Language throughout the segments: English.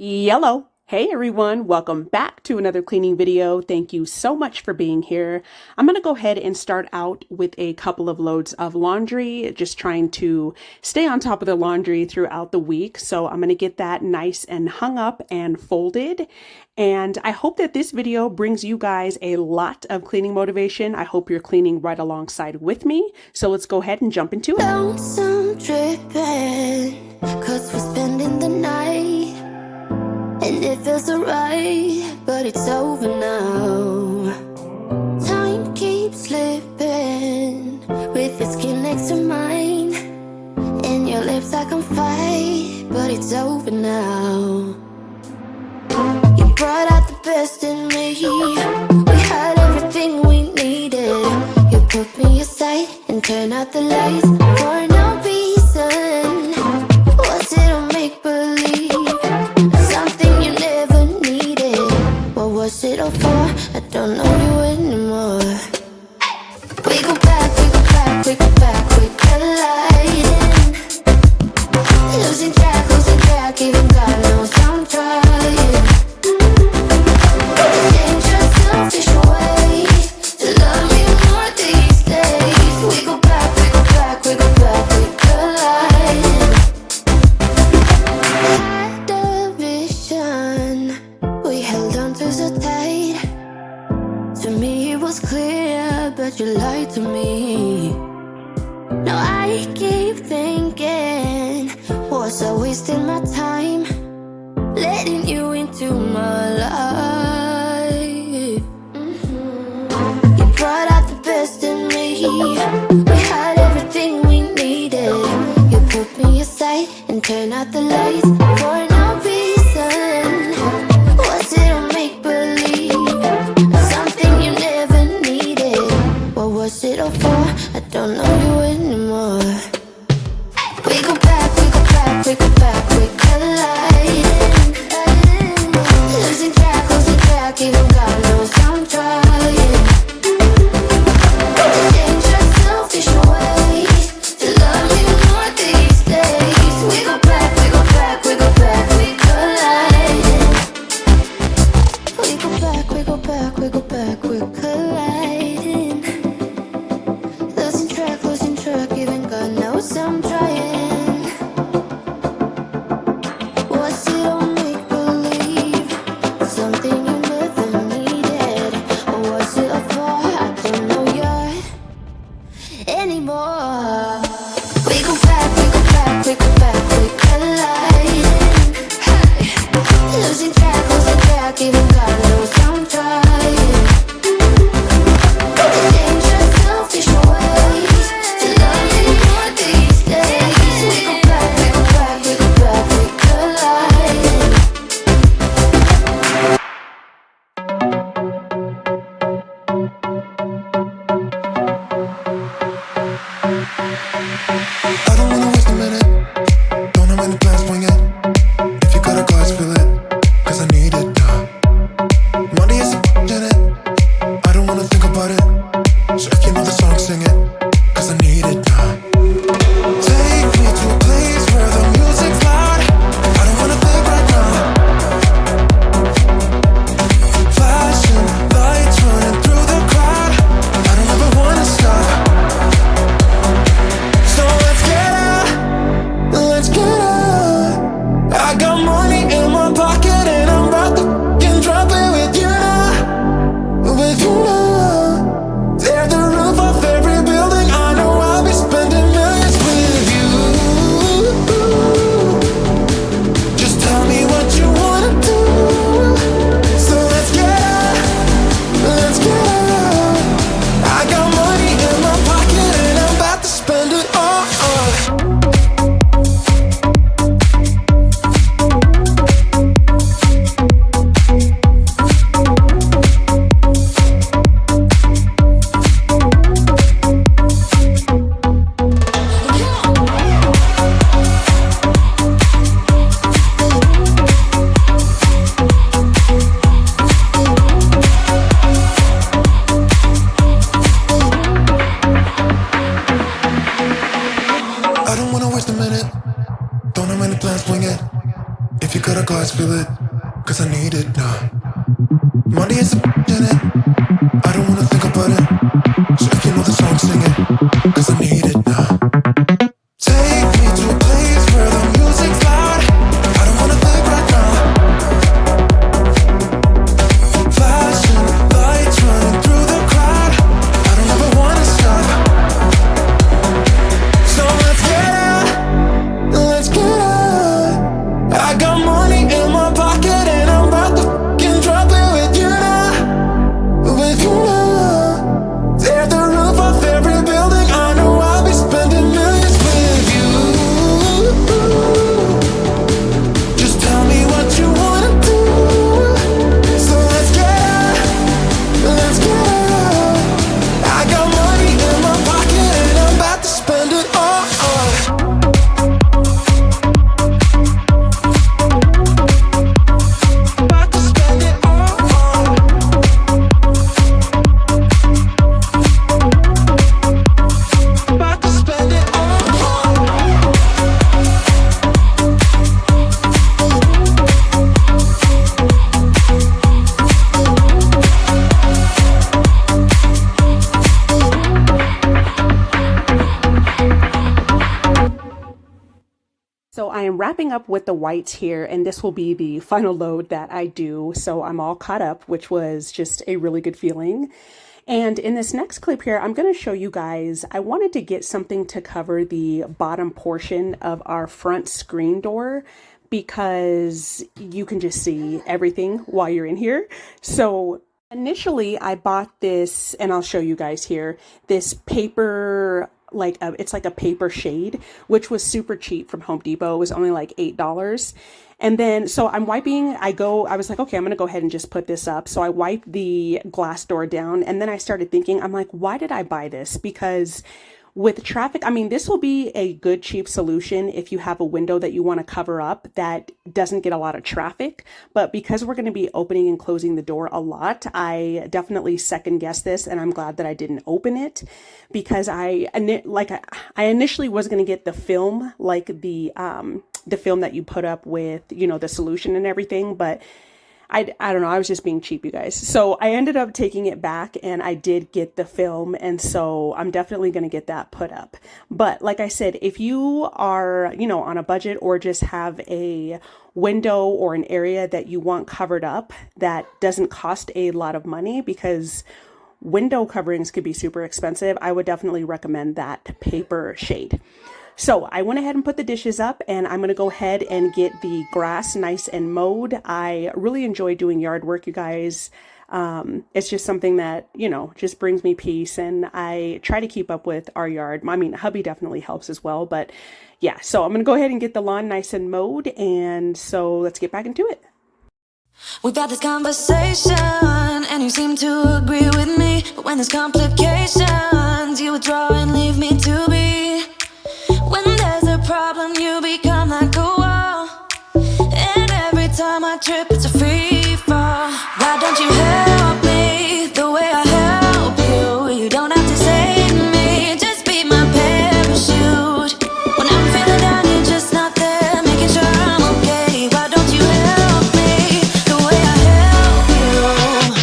Yellow. Hey everyone, welcome back to another cleaning video. Thank you so much for being here. I'm going to go ahead and start out with a couple of loads of laundry, just trying to stay on top of the laundry throughout the week. So I'm going to get that nice and hung up and folded. And I hope that this video brings you guys a lot of cleaning motivation. I hope you're cleaning right alongside with me. So let's go ahead and jump into it. Lonesome dripping, 'cause we're spending the night. And it feels alright, but it's over now. Time keeps slipping, with your skin next to mine. And your lips I can fight, but it's over now. You brought out the best in me. We had everything we needed. You put me aside and turned out the lights for no reason. Was it a make-believe? Something you never needed. What was it all for? I don't know you anymore. We go back, we go back, we go back, we colliding. Losing track, even God knows I'm trying. Change your selfish ways to love me more these days. We go back, we go back, we go back, we colliding. Had a vision, we held on to so tight. To me it was clear, but you lied to me. Now I keep thinking, was I wasting my time letting you into my life? You brought out the best in me. We had everything we needed. You put me aside and turned out the lights for no reason. Was it a make-believe? Something you never needed. What was it all for? I don't know you anymore. We go back, we go back, we go back, we colliding. Losing track, even God knows I'm trying. Change your selfish ways to love me more these days. We go back, we go back, we go back, we colliding. We go back, we go back, we go back, we colliding. Losing track, even God knows I'm trying. Was it all make-believe? Something you never needed. Or was it a flaw? I don't know yet anymore. We go back, we go back, we go back, we colliding. Hey. Losing track, even God knows I'm trying. Change your selfish ways to love me more these days. We go back, we go back, we go back, we colliding. I don't wanna waste a minute. Don't have any plans, wing it. If you got a car, spill it. 'Cause I need it, Monday is a in it. I don't wanna think about it. So if you know the song, sing it. 'Cause I need it, Take me to a place where the music's loud. I don't wanna think right now. Flashing lights running through the crowd. I don't ever wanna stop. So let's get out. I got money in my pocket. feel it, cause I need it now. Money is a in it, I don't wanna think about it. So if you know the song, sing it, cause I need it now. Take me to a place where the music's loud. I don't wanna think right now. Flashing lights running through the crowd. I don't ever wanna stop. So let's get out, let's get out. I got money in my pocket and I'm about to fucking drop it with you now. With you now. Tear the roof off every building. I know I'll be spending millions with you. Just tell me what you wanna do. So let's get out, let's get out. I got money in my pocket and I'm about to spend it all. About to spend it all. About to spend it all. So I am wrapping up with the whites here, and this will be the final load that I do. So I'm all caught up, which was just a really good feeling. And in this next clip here, I'm going to show you guys, I wanted to get something to cover the bottom portion of our front screen door because you can just see everything while you're in here. So initially I bought this, and I'll show you guys here, this paper, it's like a paper shade, which was super cheap from Home Depot. It was only like $8. And then, so I'm wiping, I was like, okay, I'm going to go ahead and just put this up. So I wiped the glass door down, and then I started thinking, I'm like, why did I buy this? Because with traffic, I mean, this will be a good cheap solution if you have a window that you want to cover up that doesn't get a lot of traffic. But because we're going to be opening and closing the door a lot, I definitely second guessed this, and I'm glad that I didn't open it because I initially was going to get the film, like the film that you put up with, you know, the solution and everything, but I don't know, I was just being cheap, you guys. So I ended up taking it back, and I did get the film, and so I'm definitely going to get that put up. But like I said, if you are, you know, on a budget or just have a window or an area that you want covered up that doesn't cost a lot of money, because window coverings could be super expensive, I would definitely recommend that paper shade. So I went ahead and put the dishes up, and I'm going to go ahead and get the grass nice and mowed. I really enjoy doing yard work, you guys. It's just something that, you know, just brings me peace, and I try to keep up with our yard. I mean, hubby definitely helps as well, but yeah, so I'm going to go ahead and get the lawn nice and mowed, and so let's get back into it. We've had this conversation, and you seem to agree with me. But when there's complications, you withdraw and leave me to be. When there's a problem, you become like a wall, and every time I trip, it's a free fall. Why don't you help me the way I help you? You don't have to save me, just be my parachute. When I'm feeling down, you're just not there, making sure I'm okay. Why don't you help me the way I help you?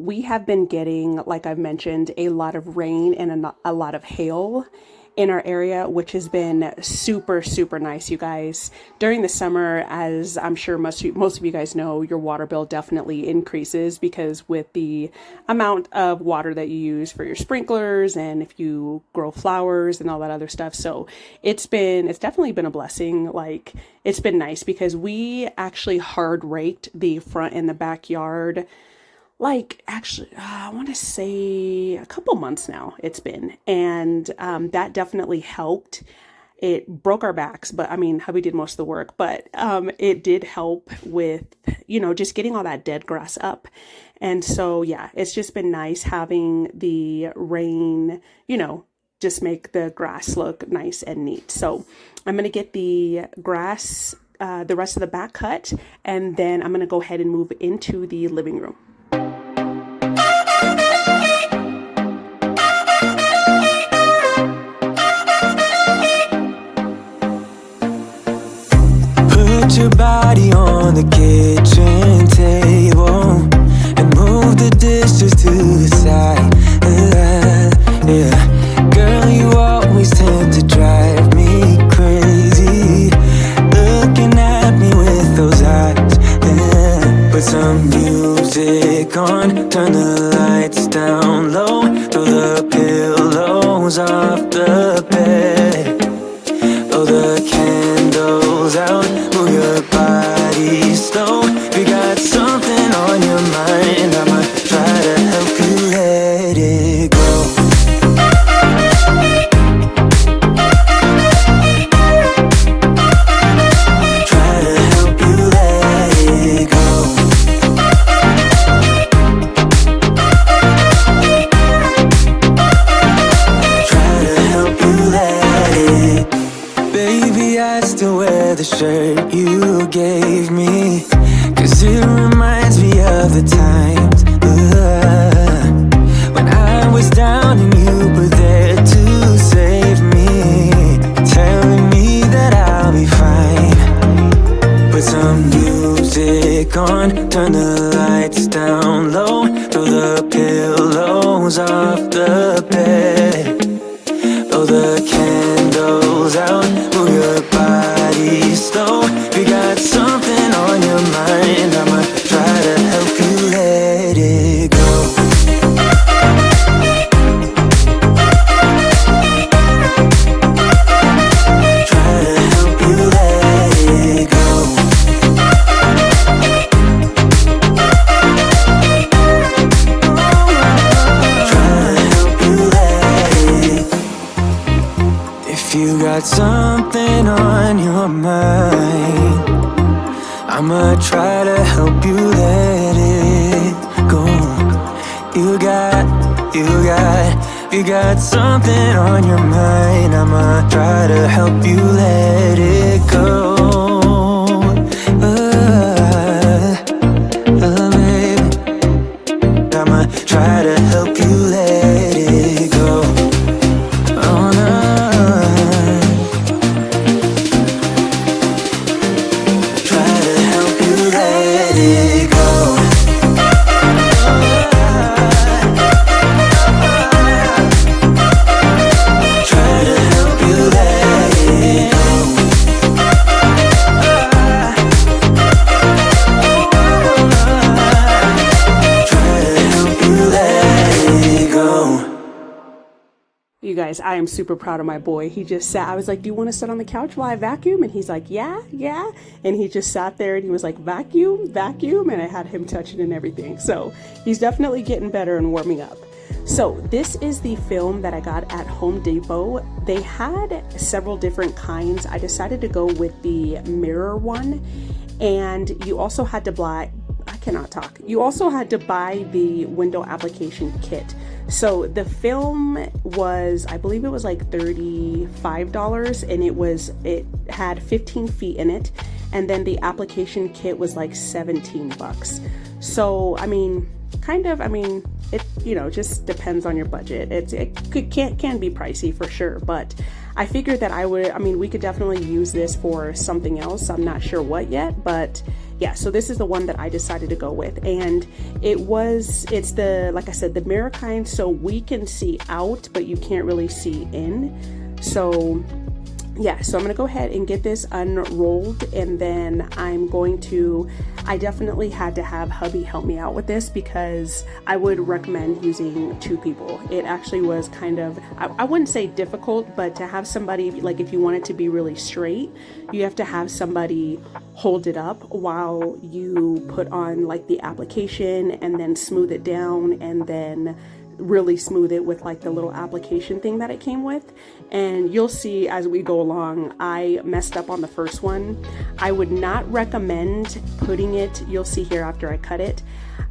we have been getting, like I've mentioned, a lot of rain and a lot of hail in our area, which has been super, super nice, you guys. During the summer, as I'm sure most of you guys know, your water bill definitely increases because with the amount of water that you use for your sprinklers and if you grow flowers and all that other stuff. So it's definitely been a blessing. Like, it's been nice because we actually hard raked the front and the backyard. Like, actually, I want to say a couple months now it's been, and that definitely helped. It broke our backs, but I mean, hubby did most of the work, but it did help with, just getting all that dead grass up. And so, yeah, it's just been nice having the rain, just make the grass look nice and neat. So I'm going to get the grass, the rest of the back cut, and then I'm going to go ahead and move into the living room. Put your body on the kitchen table and move the dishes to the side. Yeah, girl, you always tend to drive me crazy, looking at me with those eyes. Yeah. Put some music on, turn the lights down low, throw the pillows off the bed, blow the candles out, move your body slow. If you got something on your mind, I'ma try to help you let it go. Try to help you let it go. Try to help you let it. Baby, I still wear the shirt you gave me, 'cause it reminds me of the times when I was down and you were there to save me, telling me that I'll be fine. Put some music on, turn the lights down low, throw the pillows off the bed, blow the candles out, move your body slow. If you got something on your mind, I'ma try to help you let it go. Try to help you let it go. Try to help you let it. If you got something on your mind, I'ma try to help you let it go. You got something on your mind, I'ma try to help you let it go. Baby, I'ma try to help you let it go. Oh no. Try to help you let it go. Try to help you let it go. Try to help you let it go. You guys, I am super proud of my boy. He just sat, I was like, do you want to sit on the couch while I vacuum? And he's like, yeah. And he just sat there and he was like, vacuum. And I had him touch it and everything. So he's definitely getting better and warming up. So this is the film that I got at Home Depot. They had several different kinds. I decided to go with the mirror one. And you also had to buy, You also had to buy the window application kit. So the film was, I believe it was like $35, and it had 15 feet in it, and then the application kit was like $17. So I mean, it just depends on your budget. It can be pricey for sure, but I figured that we could definitely use this for something else. I'm not sure what yet, but yeah, so this is the one that I decided to go with, and it's the, like I said, the mirror kind, so we can see out, but you can't really see in. So yeah, so I'm gonna go ahead and get this unrolled, and then I definitely had to have hubby help me out with this because I would recommend using 2 people. It actually was kind of, I wouldn't say difficult, but to have somebody, like if you want it to be really straight, you have to have somebody hold it up while you put on like the application and then smooth it down and then really smooth it with like the little application thing that it came with. And you'll see as we go along, I messed up on the first one. I would not recommend putting it, you'll see here after I cut it.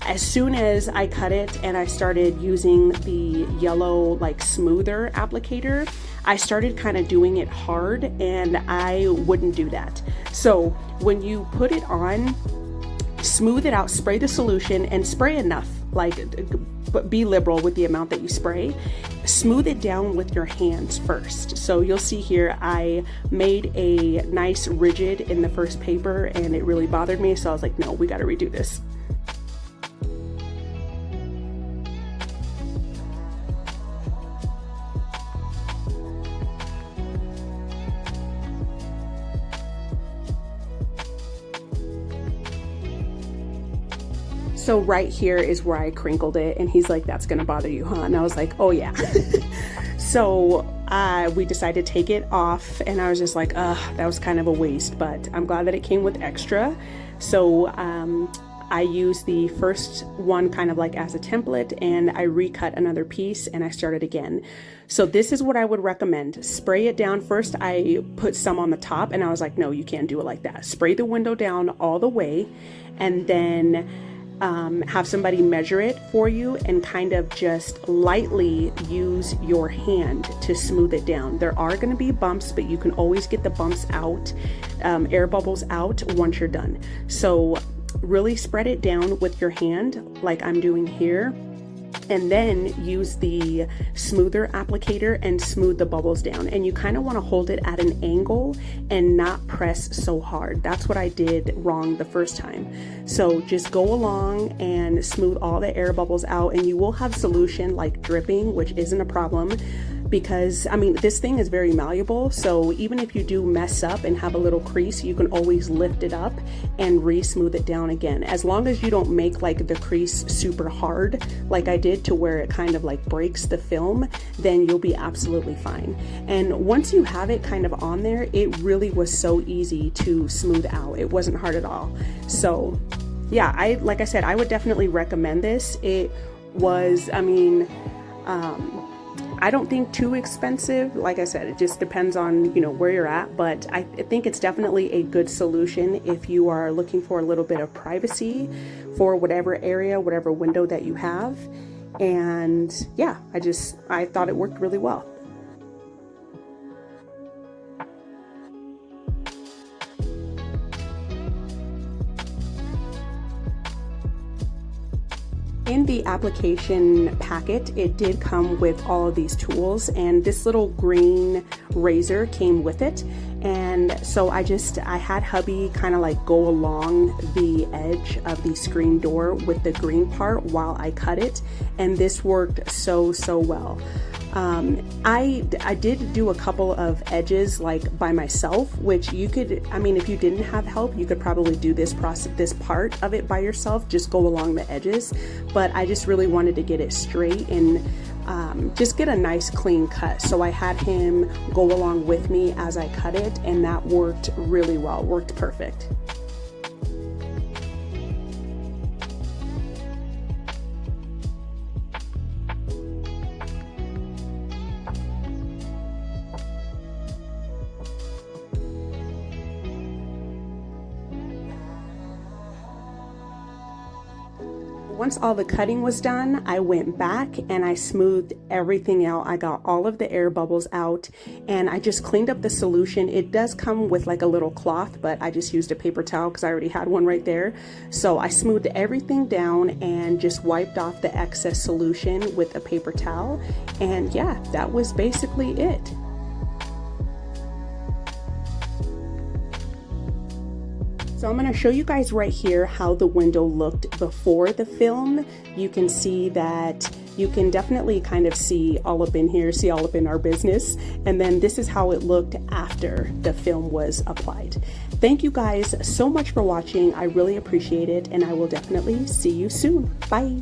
As soon as I cut it and I started using the yellow like smoother applicator, I started kind of doing it hard, and I wouldn't do that. So when you put it on, smooth it out, spray the solution and spray enough, but be liberal with the amount that you spray. Smooth it down with your hands first. So you'll see here, I made a nice rigid in the first paper and it really bothered me. So I was like, no, we got to redo this. So right here is where I crinkled it, and he's like, that's gonna bother you, huh? And I was like, oh yeah. So we decided to take it off, and I was just like, that was kind of a waste, but I'm glad that it came with extra. So I used the first one kind of like as a template, and I recut another piece and I started again. So this is what I would recommend. Spray it down first. I put some on the top and I was like, no, you can't do it like that. Spray the window down all the way, and then have somebody measure it for you and kind of just lightly use your hand to smooth it down. There are going to be bumps, but you can always get the bumps out, air bubbles out once you're done. So really spread it down with your hand like I'm doing here, and then use the smoother applicator and smooth the bubbles down. And you kind of want to hold it at an angle and not press so hard. That's what I did wrong the first time. So just go along and smooth all the air bubbles out, and you will have solution like dripping, which isn't a problem, because I mean, this thing is very malleable. So even if you do mess up and have a little crease, you can always lift it up and re-smooth it down again. As long as you don't make like the crease super hard like I did to where it kind of like breaks the film, then you'll be absolutely fine. And once you have it kind of on there, it really was so easy to smooth out. It wasn't hard at all. So yeah, like I said, I would definitely recommend this. It was, I mean, I don't think too expensive. Like I said, it just depends on, you know, where you're at, but I think it's definitely a good solution if you are looking for a little bit of privacy for whatever area, whatever window that you have. And yeah, I thought it worked really well. In the application packet, it did come with all of these tools, and this little green razor came with it. And so I had hubby kind of like go along the edge of the screen door with the green part while I cut it, and this worked so well. I did do a couple of edges like by myself, which you could, I mean, if you didn't have help, you could probably do this part of it by yourself, just go along the edges. But I just really wanted to get it straight and just get a nice clean cut. So I had him go along with me as I cut it, and that worked really well, worked perfect. Once all the cutting was done, I went back and I smoothed everything out. I got all of the air bubbles out, and I just cleaned up the solution. It does come with like a little cloth, but I just used a paper towel because I already had one right there. So I smoothed everything down and just wiped off the excess solution with a paper towel. And yeah, that was basically it. So I'm going to show you guys right here how the window looked before the film. You can see that you can definitely kind of see all up in here, see all up in our business. And then this is how it looked after the film was applied. Thank you guys so much for watching. I really appreciate it, and I will definitely see you soon. Bye.